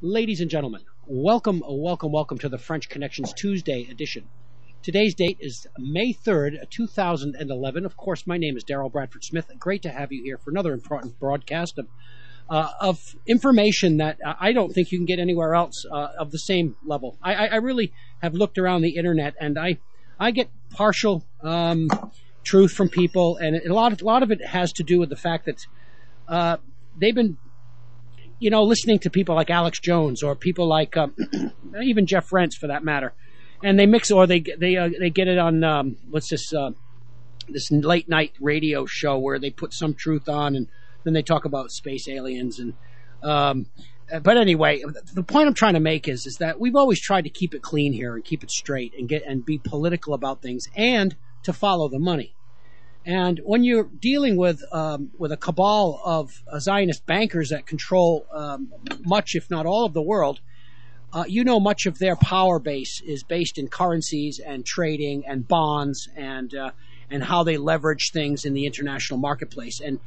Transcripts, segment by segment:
Ladies and gentlemen, welcome to the French Connections Tuesday edition. Today's date is May 3rd, 2011. Of course, my name is Daryl Bradford Smith. Great to have you here for another important broadcast of information that I don't think you can get anywhere else of the same level. I really have looked around the internet, and I get partial truth from people, and a lot of it has to do with the fact that they've been listening to people like Alex Jones or people like even Jeff Rentz for that matter, and they mix or they get it on this late night radio show where they put some truth on and then they talk about space aliens and but anyway, the point I'm trying to make is that we've always tried to keep it clean here and keep it straight and be political about things and to follow the money. And when you're dealing with a cabal of Zionist bankers that control much, if not all, of the world, much of their power base is based in currencies and trading and bonds and how they leverage things in the international marketplace. And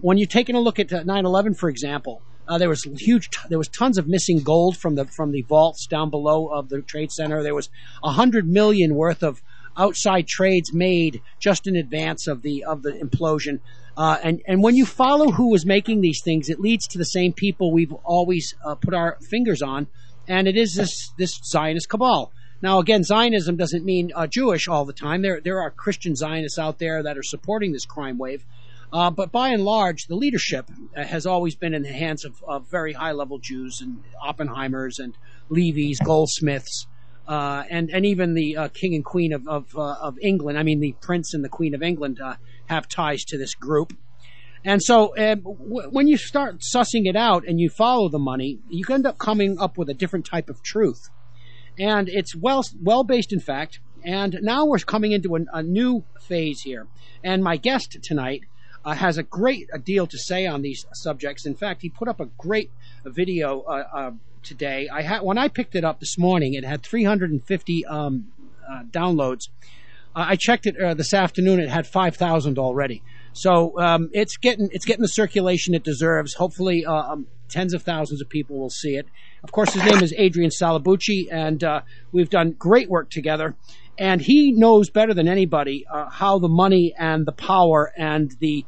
when you're taking a look at 9/11, for example, there was tons of missing gold from the vaults down below of the Trade Center. There was $100 million worth of outside trades made just in advance of the implosion, and when you follow who was making these things, it leads to the same people we've always put our fingers on, and it is this Zionist cabal. Now, again, Zionism doesn't mean Jewish all the time. There are Christian Zionists out there that are supporting this crime wave, but by and large, the leadership has always been in the hands of very high-level Jews and Oppenheimers and Levies, Goldsmiths. And even the King and Queen of England, I mean the Prince and the Queen of England, have ties to this group. And so when you start sussing it out and you follow the money, you end up coming up with a different type of truth. And it's well based in fact. And now we're coming into a new phase here. And my guest tonight has a great deal to say on these subjects. In fact, he put up a great video today. When I picked it up this morning, it had 350 downloads. I checked it this afternoon; it had 5,000 already. So it's getting the circulation it deserves. Hopefully, tens of thousands of people will see it. Of course, his name is Adrian Salbuchi, and we've done great work together. And he knows better than anybody how the money and the power and the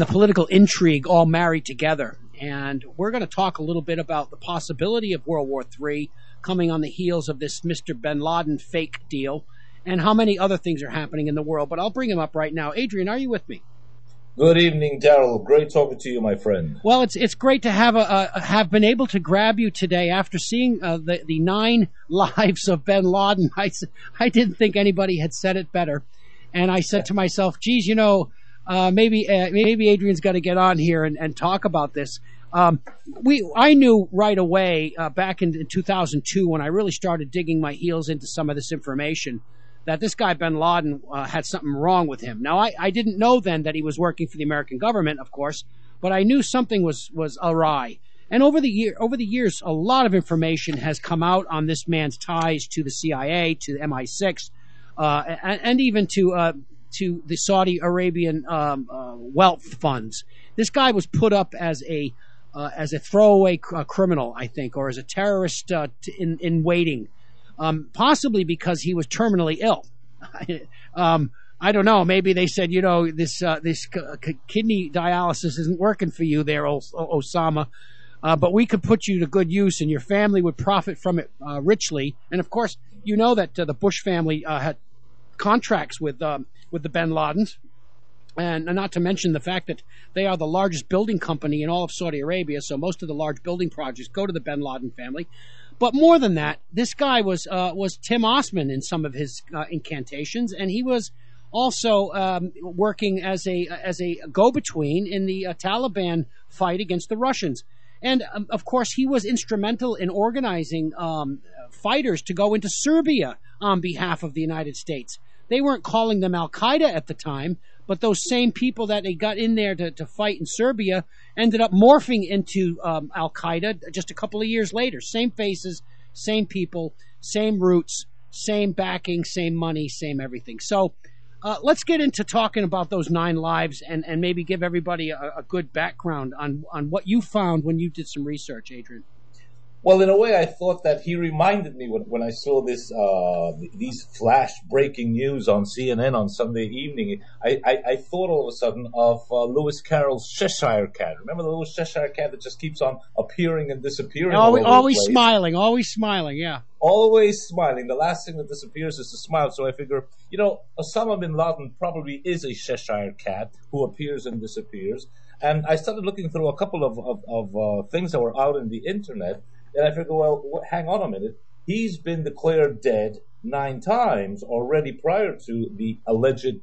political intrigue all marry together. And we're going to talk a little bit about the possibility of World War III coming on the heels of this Mr. Bin Laden fake deal and how many other things are happening in the world. But I'll bring him up right now. Adrian, are you with me? Good evening, Daryl. Great talking to you, my friend. Well, it's great to have been able to grab you today after seeing the 9 lives of Bin Laden. I didn't think anybody had said it better. And I said to myself, geez, maybe Adrian's got to get on here and talk about this. I knew right away back in 2002 when I really started digging my heels into some of this information that this guy Bin Laden had something wrong with him. Now, I didn't know then that he was working for the American government, of course, but I knew something was awry. And over the years, a lot of information has come out on this man's ties to the CIA, to MI6, and even to the Saudi Arabian wealth funds. This guy was put up as a throwaway criminal, I think, or as a terrorist in waiting, possibly because he was terminally ill. I don't know. Maybe they said, this kidney dialysis isn't working for you there, Osama, but we could put you to good use, and your family would profit from it richly. And of course, that the Bush family had contracts with the Bin Ladens, and not to mention the fact that they are the largest building company in all of Saudi Arabia, so most of the large building projects go to the Bin Laden family. But more than that, this guy was Tim Osman in some of his incantations, and he was also working as a go-between in the Taliban fight against the Russians. And of course, he was instrumental in organizing fighters to go into Serbia on behalf of the United States. They weren't calling them Al-Qaeda at the time, but those same people that they got in there to fight in Serbia ended up morphing into Al-Qaeda just a couple of years later. Same faces, same people, same roots, same backing, same money, same everything. So let's get into talking about those 9 lives and maybe give everybody a good background on what you found when you did some research, Adrian. Well, in a way, I thought that he reminded me when I saw these flash breaking news on CNN on Sunday evening. I thought all of a sudden of Lewis Carroll's Cheshire Cat. Remember the little Cheshire Cat that just keeps on appearing and disappearing? Always smiling, yeah. Always smiling. The last thing that disappears is the smile. So I figure, Osama bin Laden probably is a Cheshire Cat who appears and disappears. And I started looking through a couple of things that were out in the internet. And I figured, well, hang on a minute. He's been declared dead 9 times already prior to the alleged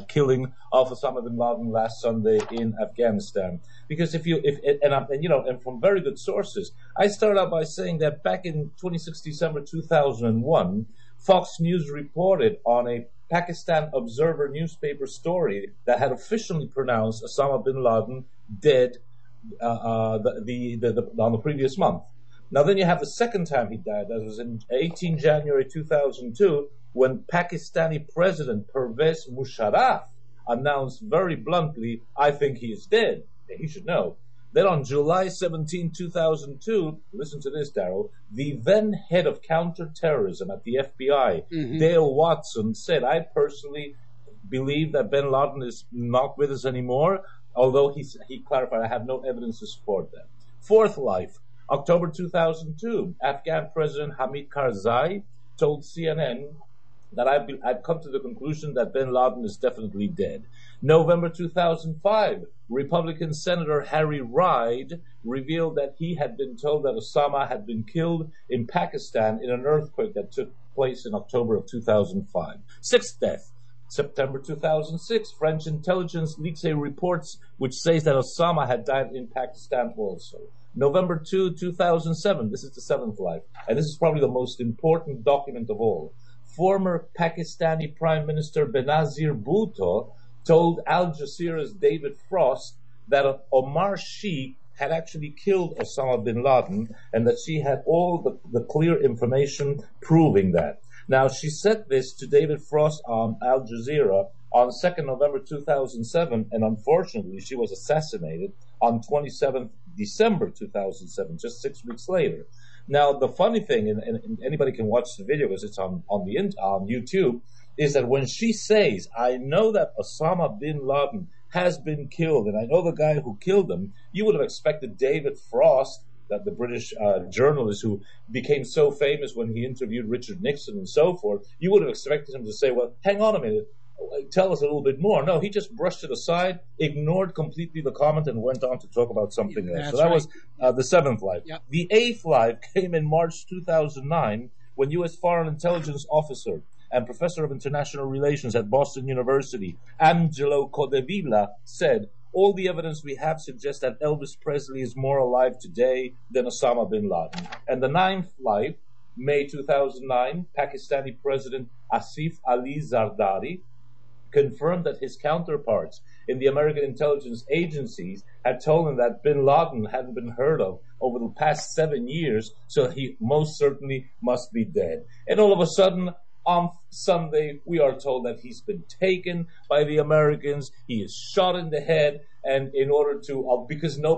killing of Osama bin Laden last Sunday in Afghanistan. Because and from very good sources, I started out by saying that back in December 2001, Fox News reported on a Pakistan Observer newspaper story that had officially pronounced Osama bin Laden dead on the previous month. Now, then you have the second time he died. That was in 18 January 2002, when Pakistani President Pervez Musharraf announced very bluntly, "I think he is dead." He should know. Then on July 17, 2002, listen to this, Daryl, the then head of counterterrorism at the FBI, Dale Watson, said, "I personally believe that bin Laden is not with us anymore," although he clarified, "I have no evidence to support that." Fourth life. October 2002, Afghan President Hamid Karzai told CNN that I've come to the conclusion that bin Laden is definitely dead. November 2005, Republican Senator Harry Reid revealed that he had been told that Osama had been killed in Pakistan in an earthquake that took place in October of 2005. Sixth death. September 2006, French intelligence leaks a report which says that Osama had died in Pakistan also. November 2, 2007, this is the 7th life, and this is probably the most important document of all. Former Pakistani Prime Minister Benazir Bhutto told Al Jazeera's David Frost that Omar Sheikh had actually killed Osama bin Laden and that she had all the clear information proving that. Now, she said this to David Frost on Al Jazeera on 2nd November 2007, and unfortunately she was assassinated on 27th December 2007, just 6 weeks later. Now, the funny thing, and anybody can watch the video because it's on YouTube, is that when she says, "I know that Osama bin Laden has been killed, and I know the guy who killed him," you would have expected David Frost, that the British journalist who became so famous when he interviewed Richard Nixon and so forth, you would have expected him to say, "Well, hang on a minute, tell us a little bit more." No, he just brushed it aside, ignored completely the comment, and went on to talk about something else. So that was the 7th life. Yep. The 8th life came in March 2009 when U.S. Foreign Intelligence Officer and Professor of International Relations at Boston University, Angelo Codevilla, said, "All the evidence we have suggests that Elvis Presley is more alive today than Osama bin Laden." And the 9th life, May 2009, Pakistani President Asif Ali Zardari confirmed that his counterparts in the American intelligence agencies had told him that bin Laden hadn't been heard of over the past 7 years, so he most certainly must be dead. And all of a sudden, on Sunday, we are told that he's been taken by the Americans. He is shot in the head, and in order to, because no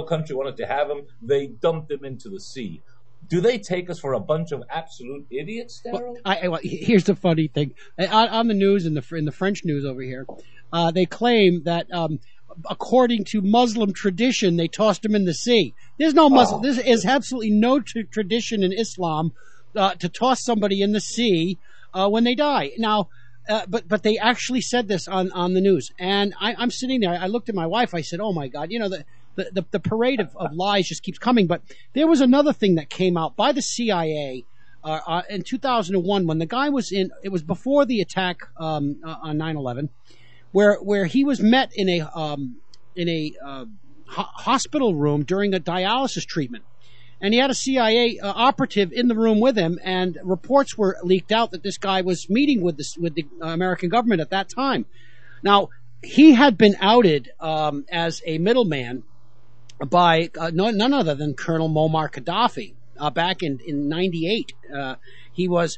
country wanted to have him, they dumped him into the sea. Do they take us for a bunch of absolute idiots, Daryl? Well, here's the funny thing. On the news, in the French news over here, they claim that according to Muslim tradition, they tossed him in the sea. There's no Muslim. This is absolutely no tradition in Islam to toss somebody in the sea when they die. Now, but they actually said this on the news, and I'm sitting there. I looked at my wife. I said, "Oh my God, the parade of lies just keeps coming." But there was another thing that came out by the CIA in 2001 when the guy was in. It was before the attack on 9/11, where he was met in a hospital room during a dialysis treatment. And he had a CIA operative in the room with him, and reports were leaked out that this guy was meeting with the American government at that time. Now, he had been outed as a middleman by none other than Colonel Muammar Gaddafi back in 98. He was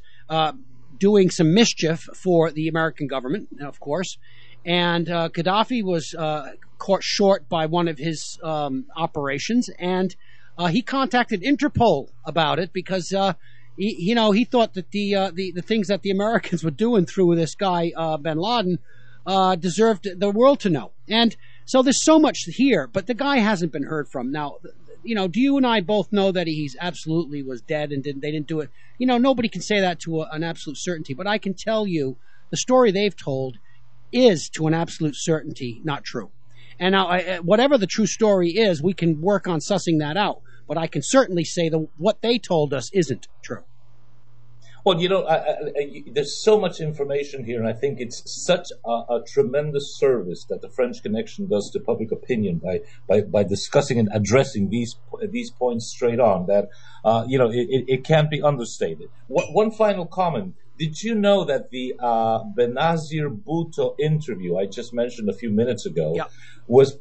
doing some mischief for the American government, of course. And Gaddafi was caught short by one of his operations, and he contacted Interpol about it because he thought that the things that the Americans were doing through this guy bin Laden deserved the world to know. And so there's so much here, but the guy hasn't been heard from. Now, do you and I both know that he's absolutely was dead and they didn't do it? Nobody can say that to an absolute certainty, but I can tell you the story they've told is to an absolute certainty not true. And now, whatever the true story is, we can work on sussing that out. But I can certainly say that what they told us isn't true. Well, there's so much information here, and I think it's such a tremendous service that the French Connection does to public opinion by discussing and addressing these points straight on. That it can't be understated. One final comment. Did you know that the Benazir Bhutto interview I just mentioned a few minutes ago was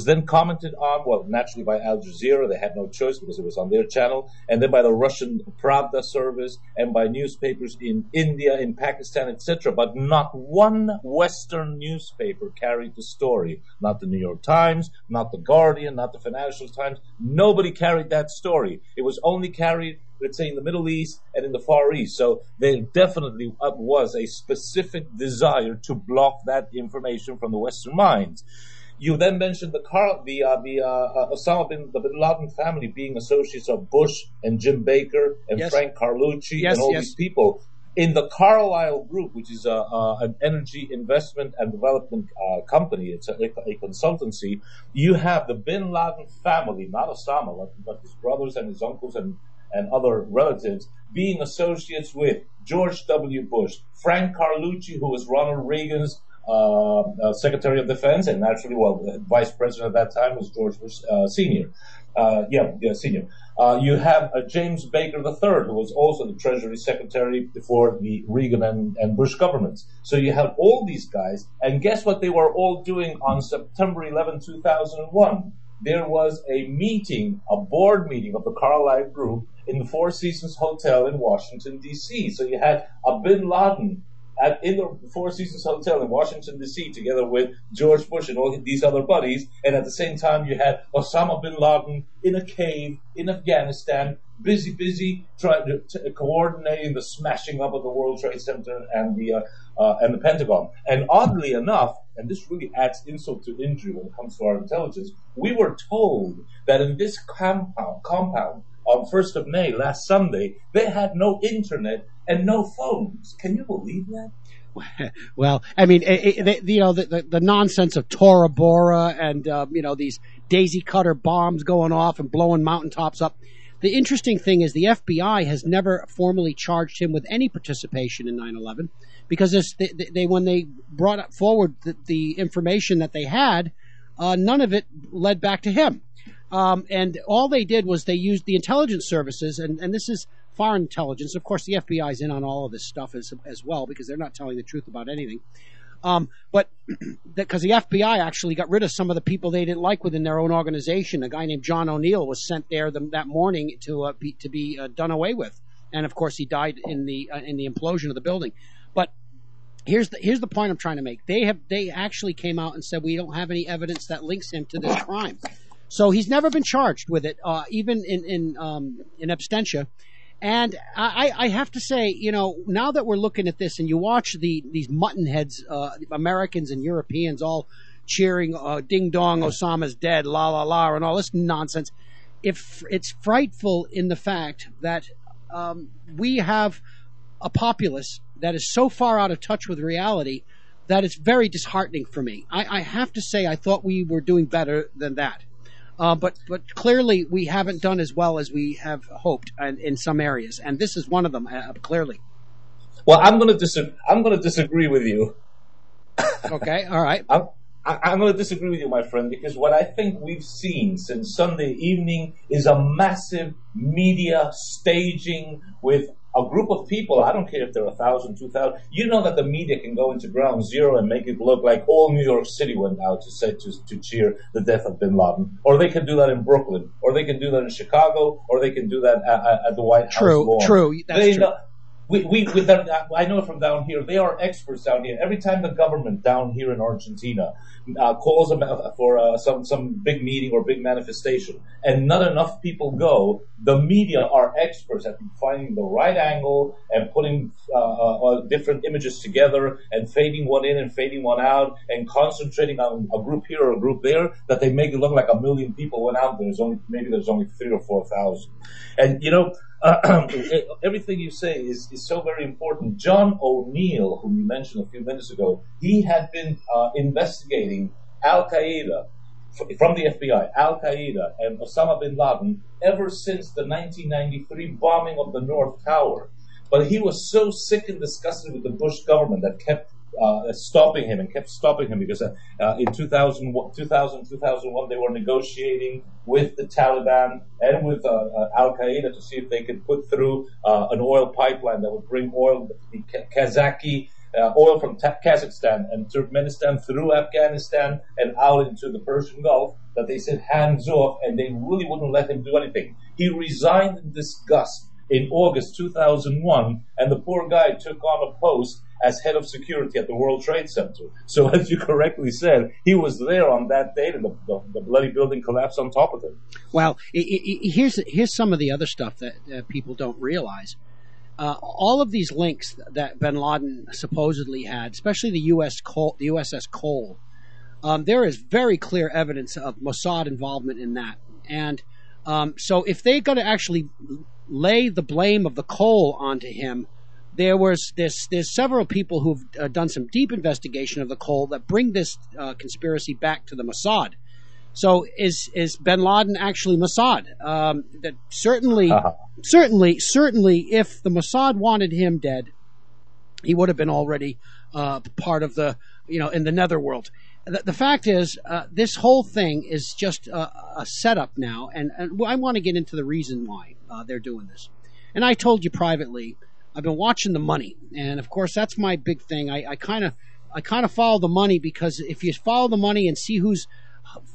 then commented on, well, naturally by Al Jazeera. They had no choice because it was on their channel, and then by the Russian Pravda service and by newspapers in India, in Pakistan, etc. But not one Western newspaper carried the story. Not the New York Times, not the Guardian, not the Financial Times. Nobody carried that story. It was only carried, let's say, in the Middle East and in the Far East. So there definitely was a specific desire to block that information from the Western minds. You then mentioned the Osama bin Laden family being associates of Bush and Jim Baker and Frank Carlucci and all these people. In the Carlyle Group, which is an energy investment and development company, it's a consultancy, you have the bin Laden family, not Osama, but his brothers and his uncles and other relatives, being associates with George W. Bush, Frank Carlucci, who was Ronald Reagan's Secretary of Defense, and naturally, Vice President at that time was George Bush Senior. Senior. You have James Baker III, who was also the Treasury Secretary for the Reagan and Bush governments. So you have all these guys, and guess what they were all doing on September 11, 2001? There was a board meeting of the Carlyle Group in the Four Seasons Hotel in Washington, D.C. So you had a bin Laden in the Four Seasons Hotel in Washington, D.C., together with George Bush and all these other buddies. And at the same time, you had Osama bin Laden in a cave in Afghanistan, busy trying to coordinating the smashing up of the World Trade Center and the Pentagon. And oddly enough, and this really adds insult to injury when it comes to our intelligence, we were told that in this compound on 1st of May, last Sunday, they had no internet and no phones. Can you believe that? Well, I mean, the nonsense of Tora Bora and, these daisy cutter bombs going off and blowing mountaintops up. The interesting thing is the FBI has never formally charged him with any participation in 9/11 because when they brought forward the information that they had, none of it led back to him. And all they did was they used the intelligence services, and this is foreign intelligence. Of course, the FBI is in on all of this stuff as well because they're not telling the truth about anything. But because the FBI actually got rid of some of the people they didn't like within their own organization. A guy named John O'Neill was sent there that morning to be done away with, and of course he died in the implosion of the building. But here's the point I'm trying to make. They actually came out and said we don't have any evidence that links him to this crime. So he's never been charged with it, even in absentia. And I have to say, now that we're looking at this and you watch these mutton heads, Americans and Europeans all cheering, ding dong, Osama's dead, la la la, and all this nonsense, it's frightful in the fact that we have a populace that is so far out of touch with reality that it's very disheartening for me. I have to say I thought we were doing better than that. But clearly we haven't done as well as we have hoped in some areas, and this is one of them. Clearly. Well, I'm going to disagree with you. Okay, all right. I'm going to disagree with you, my friend, because what I think we've seen since Sunday evening is a massive media staging with a group of people. I don't care if they're 1,000, 2,000. You know that the media can go into ground zero and make it look like all New York City went out to cheer the death of bin Laden. Or they can do that in Brooklyn. Or they can do that in Chicago. Or they can do that at the White House lawn. True. That's true. I know from down here, they are experts down here. Every time the government down here in Argentina calls them for some big meeting or big manifestation, and not enough people go, the media are experts at finding the right angle and putting different images together and fading one in and fading one out and concentrating on a group here or a group there, that they make it look like 1 million people went out. There's only 3,000 or 4,000, and everything you say is so very important. John O'Neill, whom you mentioned a few minutes ago, he had been investigating Al Qaeda from the FBI, Al Qaeda, and Osama bin Laden ever since the 1993 bombing of the North Tower. But he was so sick and disgusted with the Bush government that kept stopping him because in 2001 they were negotiating with the Taliban and with Al Qaeda to see if they could put through an oil pipeline that would bring oil from Kazakhstan and Turkmenistan through Afghanistan and out into the Persian Gulf. That they said hands off, and they really wouldn't let him do anything. He resigned in disgust in August 2001, and the poor guy took on a post as head of security at the World Trade Center. So, as you correctly said, he was there on that date, and the bloody building collapsed on top of him. Well, here's some of the other stuff that people don't realize. All of these links that bin Laden supposedly had, especially the USS Cole, there is very clear evidence of Mossad involvement in that. And so if they're going to actually lay the blame of the Cole onto him, there's several people who've done some deep investigation of the Cole that bring this conspiracy back to the Mossad. So is bin Laden actually Mossad? That certainly, if the Mossad wanted him dead, he would have been already part of the, in the netherworld. The fact is, this whole thing is just a setup now, and I want to get into the reason why they're doing this. And I told you privately, I've been watching the money, and of course that's my big thing. I kind of follow the money, because if you follow the money and see who's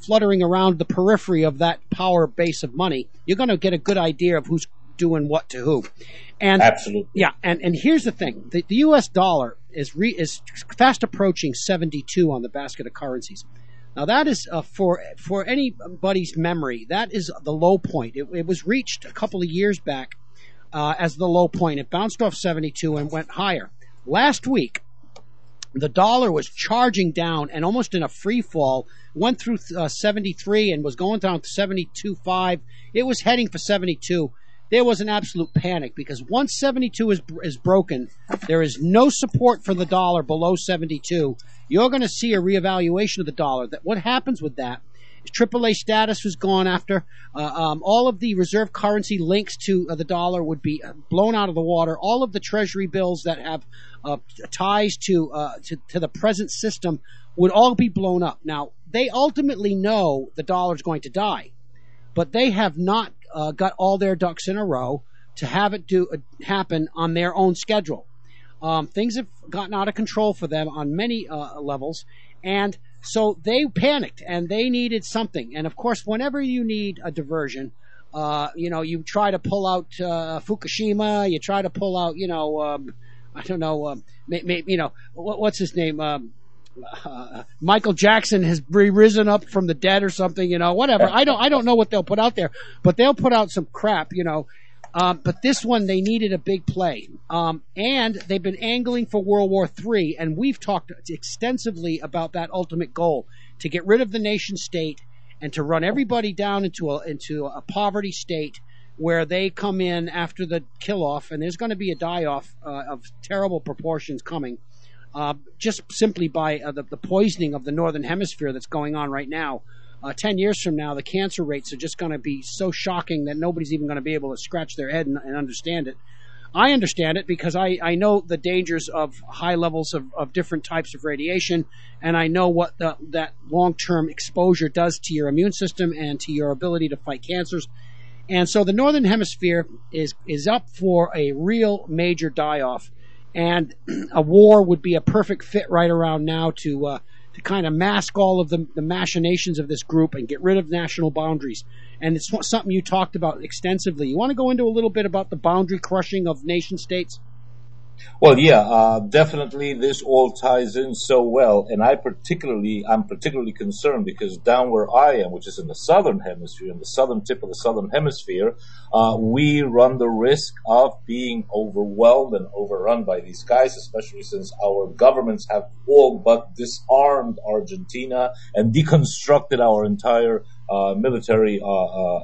fluttering around the periphery of that power base of money, you're going to get a good idea of who's doing what to who. And absolutely, yeah. And here's the thing: the U.S. dollar is fast approaching 72 on the basket of currencies. Now that is for anybody's memory, that is the low point. It was reached a couple of years back as the low point. It bounced off 72 and went higher. Last week, the dollar was charging down and almost in a free fall, went through 73 and was going down to 72.5. It was heading for 72. There was an absolute panic, because once 72 is broken, there is no support for the dollar below 72. You're going to see a reevaluation of the dollar. What happens with that is AAA status was gone after. All of the reserve currency links to the dollar would be blown out of the water. All of the treasury bills that have ties to the present system would all be blown up. Now, they ultimately know the dollar's going to die, but they have not got all their ducks in a row to have it happen on their own schedule. Things have gotten out of control for them on many levels, and so they panicked and they needed something. And of course, whenever you need a diversion, you try to pull out Fukushima, you try to pull out, I don't know, what's his name? Michael Jackson has risen up from the dead or something, whatever. I don't know what they'll put out there, but they'll put out some crap, but this one, they needed a big play. And they've been angling for World War III, and we've talked extensively about that ultimate goal, to get rid of the nation state and to run everybody down into a poverty state where they come in after the kill-off, and there's going to be a die-off of terrible proportions coming. Just simply by the poisoning of the Northern Hemisphere that's going on right now. 10 years from now, the cancer rates are just going to be so shocking that nobody's even going to be able to scratch their head and understand it. I understand it because I know the dangers of high levels of different types of radiation, and I know what that long-term exposure does to your immune system and to your ability to fight cancers. And so the Northern Hemisphere is up for a real major die-off. And a war would be a perfect fit right around now to kind of mask all of the machinations of this group and get rid of national boundaries. And it's something you talked about extensively. You want to go into a little bit about the boundary crushing of nation states? Well, yeah, definitely. This all ties in so well, and I'm particularly concerned because down where I am, which is in the southern hemisphere, in the southern tip of the southern hemisphere, we run the risk of being overwhelmed and overrun by these guys, especially since our governments have all but disarmed Argentina and deconstructed our entire military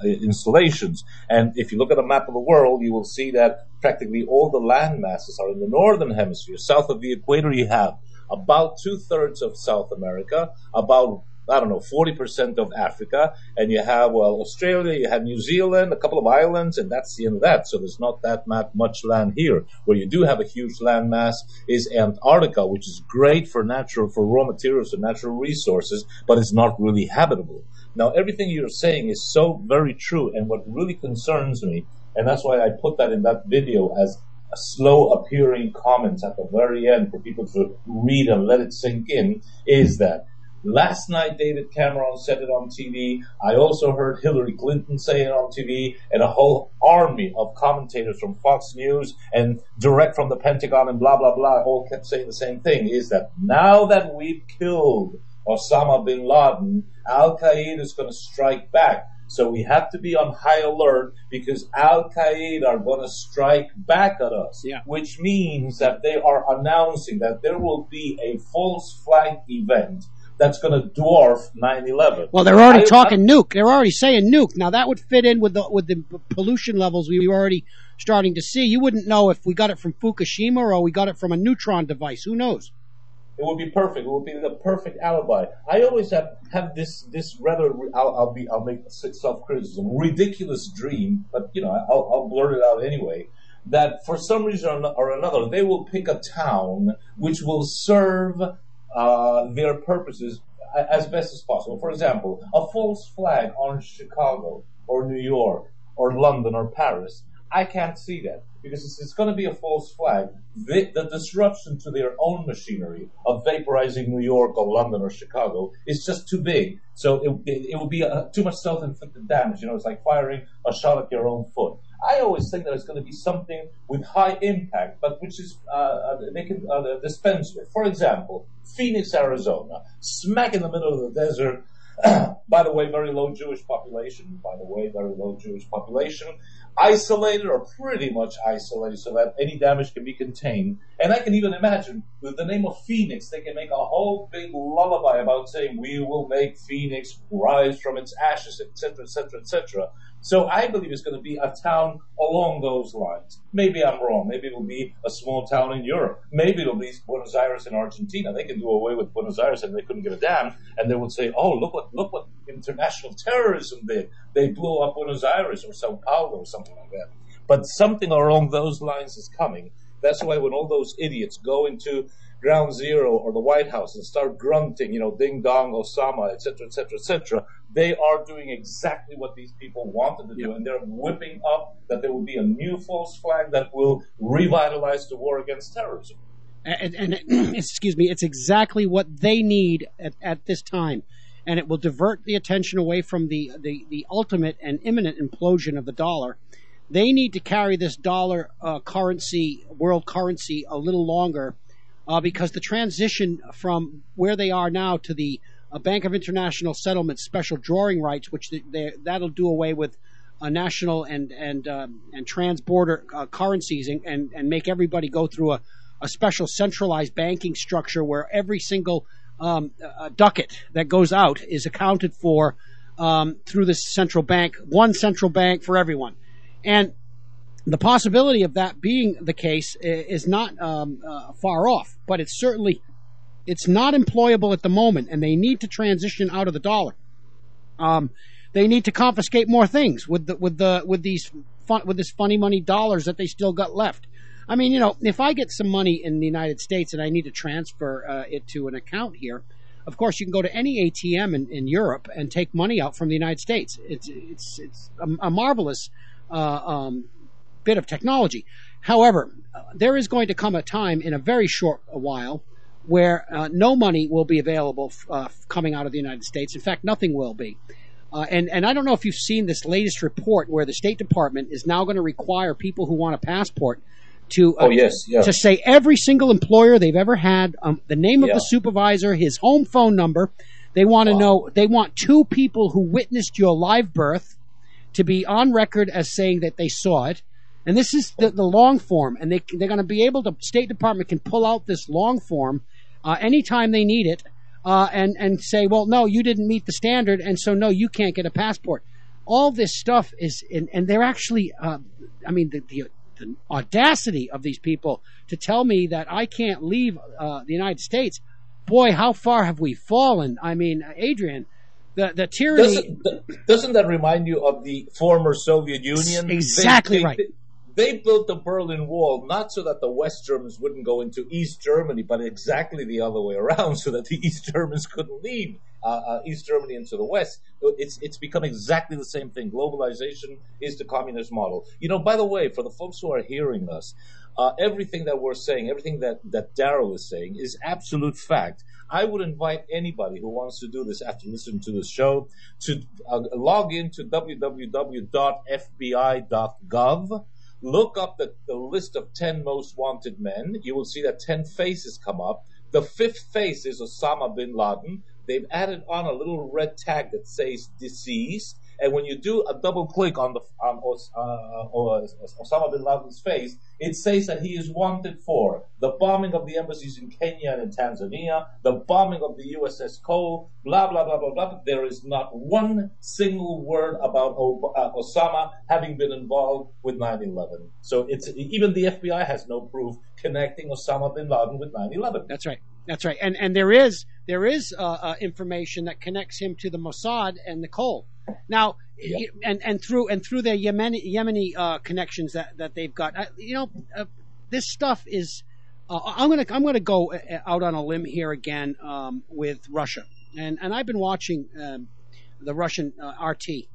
installations. And if you look at a map of the world, you will see that practically all the land masses are in the northern hemisphere. South of the equator, you have about two-thirds of South America, about, I don't know, 40% of Africa, and you have, well, Australia, you have New Zealand, a couple of islands, and that's the end of that. So there's not that much land here. Where you do have a huge land mass is Antarctica, which is great for raw materials and natural resources, but it's not really habitable. Now, everything you're saying is so very true, and what really concerns me, and that's why I put that in that video as a slow appearing comments at the very end for people to read and let it sink in, is that last night David Cameron said it on TV. I also heard Hillary Clinton say it on TV, and a whole army of commentators from Fox News and direct from the Pentagon and blah, blah, blah, all kept saying the same thing, is that now that we've killed Osama bin Laden, Al-Qaeda is going to strike back. So we have to be on high alert because Al-Qaeda are going to strike back at us, which means that they are announcing that there will be a false flag event that's going to dwarf 9/11. Well, they're already talking nuke. They're already saying nuke. Now, that would fit in with the pollution levels we were already starting to see. You wouldn't know if we got it from Fukushima or we got it from a neutron device. Who knows? It would be perfect. It would be the perfect alibi. I always have this rather, I'll make self-criticism, ridiculous dream, but I'll blurt it out anyway, that for some reason or another they will pick a town which will serve their purposes as best as possible. For example, a false flag on Chicago or New York or London or Paris. I can't see that because it's going to be a false flag. The disruption to their own machinery of vaporizing New York or London or Chicago is just too big. So it would be too much self-inflicted damage. It's like firing a shot at your own foot. I always think that it's going to be something with high impact, but which is they can dispense with. For example, Phoenix, Arizona, smack in the middle of the desert. By the way, very low Jewish population. Isolated or pretty much isolated so that any damage can be contained. And I can even imagine with the name of Phoenix, they can make a whole big lullaby about saying we will make Phoenix rise from its ashes, etc., etc., etc. So I believe it's going to be a town along those lines. Maybe I'm wrong. Maybe it'll be a small town in Europe. Maybe it'll be Buenos Aires in Argentina. They can do away with Buenos Aires and they couldn't give a damn. And they would say, oh, look what international terrorism did. They blew up Buenos Aires or Sao Paulo or something like that. But something along those lines is coming. That's why when all those idiots go into Ground Zero or the White House and start grunting, ding dong, Osama, etc., etc., etc., they are doing exactly what these people wanted to do, and they're whipping up that there will be a new false flag that will revitalize the war against terrorism. And excuse me, it's exactly what they need at this time, and it will divert the attention away from the ultimate and imminent implosion of the dollar. They need to carry this dollar currency, world currency, a little longer because the transition from where they are now to the Bank of International Settlement special drawing rights, which that'll do away with national and trans-border currencies and make everybody go through a special centralized banking structure where every single ducat that goes out is accounted for through this central bank, one central bank for everyone. And the possibility of that being the case is not far off, but it's not employable at the moment, and they need to transition out of the dollar. They need to confiscate more things with this funny money dollars that they still got left. I mean, if I get some money in the United States and I need to transfer it to an account here, of course you can go to any ATM in Europe and take money out from the United States. It's a marvelous bit of technology. However, there is going to come a time in a very short while where no money will be available coming out of the United States. In fact, nothing will be. And I don't know if you've seen this latest report where the State Department is now going to require people who want a passport to Oh yes, yeah. to say every single employer they've ever had, the name of Yeah. the supervisor, his home phone number. They want to know. They want 2 people who witnessed your live birth to be on record as saying that they saw it. And this is the long form, and they're going to be able to. State Department can pull out this long form anytime they need it, and say, well, no, you didn't meet the standard, and so no, you can't get a passport. All this stuff is, and they're actually, I mean, the audacity of these people to tell me that I can't leave the United States. Boy, how far have we fallen? I mean, Adrian, the tyranny. Doesn't that remind you of the former Soviet Union? Exactly right. They built the Berlin Wall not so that the West Germans wouldn't go into East Germany, but exactly the other way around, so that the East Germans couldn't leave East Germany into the West. It's become exactly the same thing. Globalization is the communist model. You know, by the way, for the folks who are hearing us, everything that we're saying, everything that Daryl is saying is absolute fact. I would invite anybody who wants to do this after listening to this show to log into www.fbi.gov. Look up the list of 10 most wanted men. You will see that 10 faces come up. The 5th face is Osama bin Laden. They've added on a little red tag that says deceased. And when you do a double click on Osama bin Laden's face, it says that he is wanted for the bombing of the embassies in Kenya and in Tanzania, the bombing of the USS Cole, blah, blah, blah, blah, blah. There is not one single word about Osama having been involved with 9/11. So even the FBI has no proof connecting Osama bin Laden with 9/11. That's right. That's right. And there is information that connects him to the Mossad and the Cole. Now, Yep. and through their Yemeni connections that they've got, this stuff is. I'm gonna go out on a limb here again with Russia, and I've been watching the Russian RT,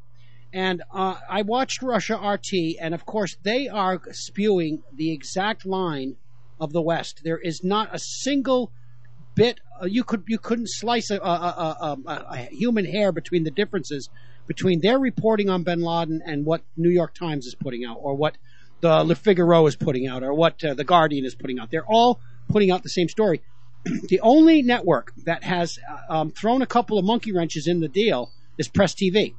and I watched Russia RT, and of course they are spewing the exact line of the West. There is not a single bit you couldn't slice a human hair between the differences between their reporting on bin Laden and what New York Times is putting out, or what the Le Figaro is putting out, or what the Guardian is putting out. They're all putting out the same story. The only network that has thrown a couple of monkey wrenches in the deal is Press TV,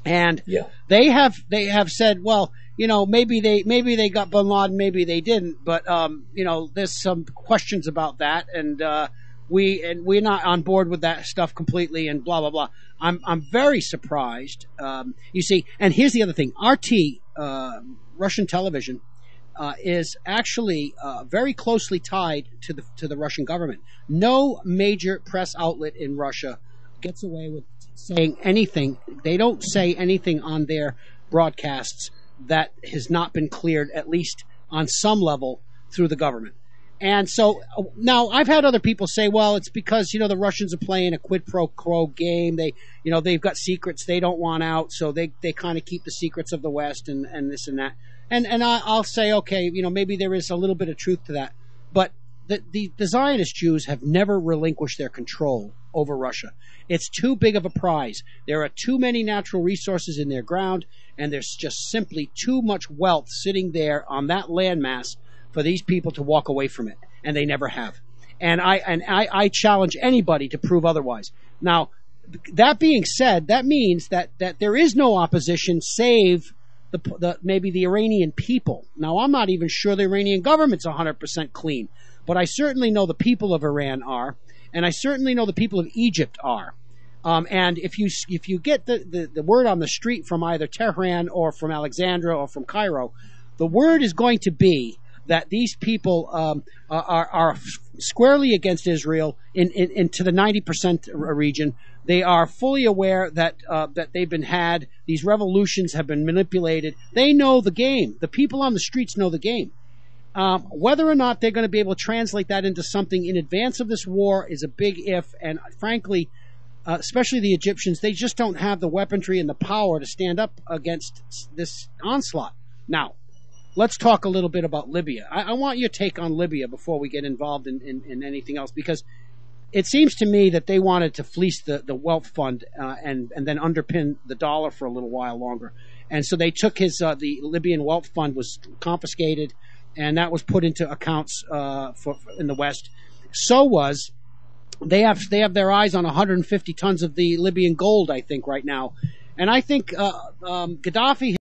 and they have said, well, you know, maybe they got bin Laden, maybe they didn't, but you know, there's some questions about that, and we're not on board with that stuff completely, and blah blah blah. I'm very surprised. You see, and here's the other thing: RT, Russian television, is actually very closely tied to the Russian government. No major press outlet in Russia gets away with saying anything. They don't say anything on their broadcasts that has not been cleared, at least on some level, through the government. And so now I've had other people say, well, it's because, you know, the Russians are playing a quid pro quo game. They've got secrets they don't want out, so they kind of keep the secrets of the West and this and that. And I'll say, okay, you know, maybe there is a little bit of truth to that. But the Zionist Jews have never relinquished their control over Russia. It's too big of a prize. There are too many natural resources in their ground, and there's just simply too much wealth sitting there on that landmass for these people to walk away from it, and they never have. And I challenge anybody to prove otherwise. Now, that being said, that means that there is no opposition save maybe the Iranian people. Now, I'm not even sure the Iranian government's 100% clean, but I certainly know the people of Iran are, and I certainly know the people of Egypt are. And if you get the word on the street from either Tehran or from Alexandria or from Cairo, the word is going to be that these people are squarely against Israel into the 90% region. They are fully aware that they've been had. These revolutions have been manipulated. They know the game. The people on the streets know the game. Whether or not they're going to be able to translate that into something in advance of this war is a big if. And frankly, especially the Egyptians, they just don't have the weaponry and the power to stand up against this onslaught. Now, let's talk a little bit about Libya. I want your take on Libya before we get involved in anything else, because it seems to me that they wanted to fleece the wealth fund and then underpin the dollar for a little while longer. And so they took the Libyan wealth fund was confiscated. and that was put into accounts in the West. So was they have their eyes on 150 tons of the Libyan gold, I think, right now, and I think Gaddafi